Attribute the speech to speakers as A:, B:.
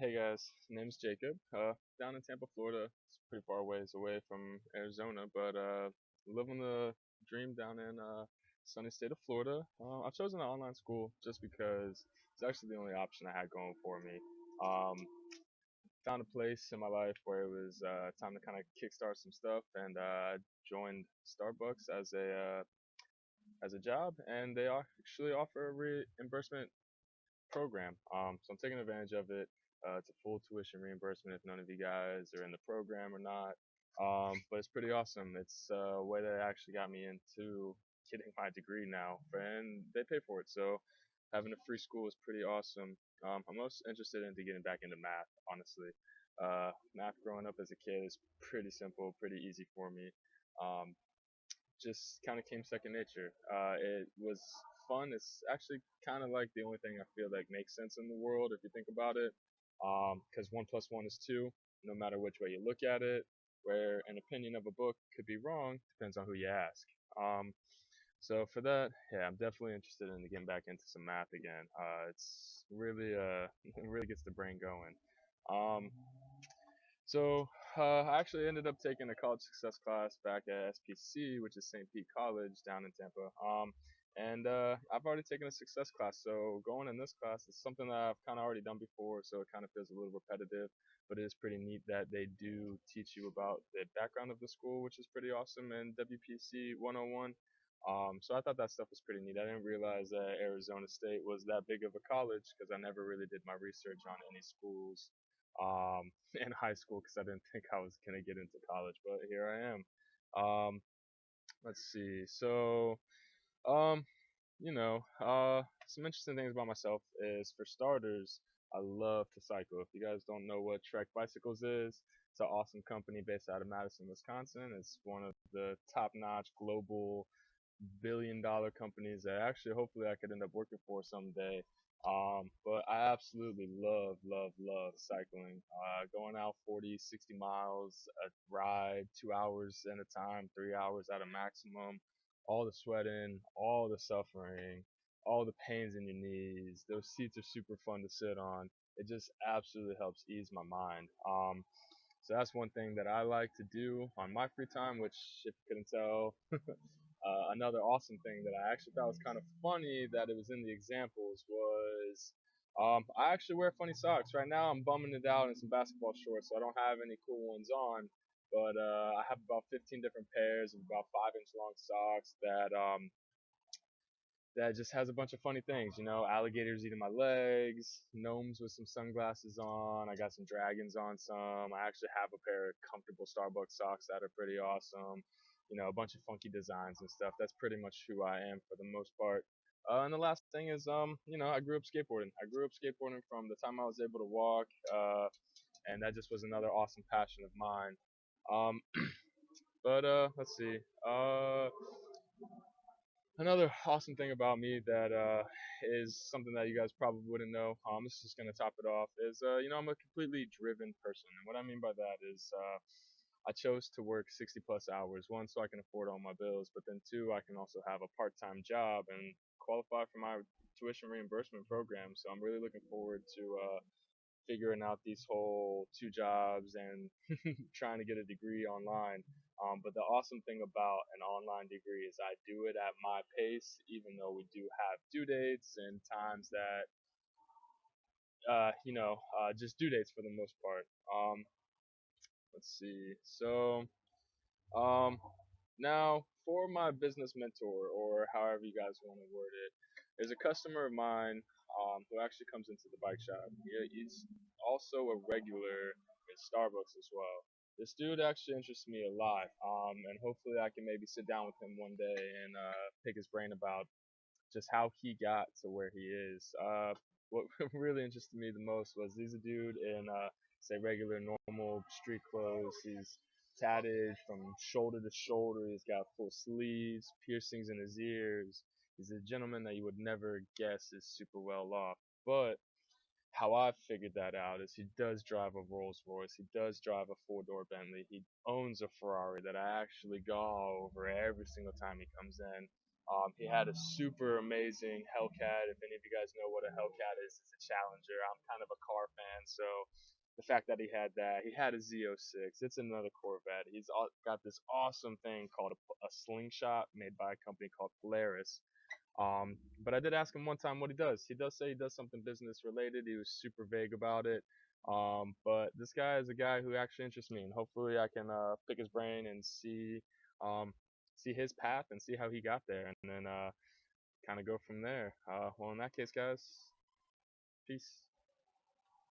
A: Hey guys, name's Jacob. Down in Tampa, Florida. It's pretty far ways away from Arizona, but living the dream down in sunny state of Florida. I've chosen an online school just because it's actually the only option I had going for me. Um, Found a place in my life where it was time to kind of kickstart some stuff, and joined Starbucks as a job, and they actually offer a reimbursement program. So I'm taking advantage of it. It's a full tuition reimbursement if none of you guys are in the program or not. But it's pretty awesome. It's a way that actually got me into getting my degree now, and they pay for it. So having a free school is pretty awesome. I'm most interested into getting back into math, honestly. Math growing up as a kid is pretty simple, pretty easy for me. Um, just kind of came second nature. It was fun. It's actually kind of like the only thing I feel like makes sense in the world if you think about it. Because one plus one is two, no matter which way you look at it. Where an opinion of a book could be wrong depends on who you ask. So for that, yeah, I'm definitely interested in getting back into some math again. It's really it really gets the brain going. Um, I actually ended up taking a college success class back at SPC, which is St. Pete College down in Tampa. And I've already taken a success class, so going in this class is something that I've kind of already done before, so it kind of feels a little repetitive. But it is pretty neat that they do teach you about the background of the school, which is pretty awesome, in WPC 101. So I thought that stuff was pretty neat. I didn't realize that Arizona State was that big of a college because I never really did my research on any schools in high school because I didn't think I was gonna get into college, but here I am. Um, let's see. Um, some interesting things about myself is, for starters, I love to cycle. If you guys don't know what Trek Bicycles is, it's an awesome company based out of Madison, Wisconsin. It's one of the top-notch global billion-dollar companies that actually hopefully I could end up working for someday. But I absolutely love cycling. Going out 40, 60 miles a ride, 2 hours at a time, 3 hours at a maximum, all the sweating, all the suffering, all the pains in your knees. Those seats are super fun to sit on. It just absolutely helps ease my mind. So that's one thing that I like to do on my free time, which, if you couldn't tell, another awesome thing that I actually thought was kind of funny that it was in the examples was, I actually wear funny socks. Right now I'm bumming it out in some basketball shorts, so I don't have any cool ones on. But I have about 15 different pairs of about 5 inch long socks that just has a bunch of funny things. Alligators eating my legs, gnomes with some sunglasses on. I got some dragons on some. I actually have a pair of comfortable Starbucks socks that are pretty awesome. A bunch of funky designs and stuff. That's pretty much who I am for the most part. And the last thing is, I grew up skateboarding. I grew up skateboarding from the time I was able to walk, and that just was another awesome passion of mine. Um, but let's see. Another awesome thing about me that is something that you guys probably wouldn't know. This is just gonna top it off. Is I'm a completely driven person, and what I mean by that is I chose to work 60 plus hours. One, so I can afford all my bills, but then two, I can also have a part-time job and qualify for my tuition reimbursement program. So I'm really looking forward to figuring out these whole two jobs and trying to get a degree online. But the awesome thing about an online degree is I do it at my pace, even though we do have due dates and times that, just due dates for the most part. Let's see. Um, Now, for my business mentor, or however you guys want to word it, there's a customer of mine who actually comes into the bike shop. He's also a regular in Starbucks as well. This dude actually interests me a lot, and hopefully I can maybe sit down with him one day and pick his brain about just how he got to where he is. What really interested me the most was he's a dude in say regular normal street clothes. He's tatted from shoulder to shoulder. He's got full sleeves, piercings in his ears. He's a gentleman that you would never guess is super well off. But how I figured that out is he does drive a Rolls Royce. He does drive a four-door Bentley. He owns a Ferrari that I actually go over every single time he comes in. He had a super amazing Hellcat. If any of you guys know what a Hellcat is, it's a Challenger. I'm kind of a car fan, so the fact that he had a Z06. It's another Corvette. He's got this awesome thing called a slingshot made by a company called Polaris. But I did ask him one time what he does. He does say he does something business related. He was super vague about it. But this guy is a guy who actually interests me, and hopefully I can pick his brain and um, see his path and see how he got there, and then kind of go from there. Well, in that case, guys, peace.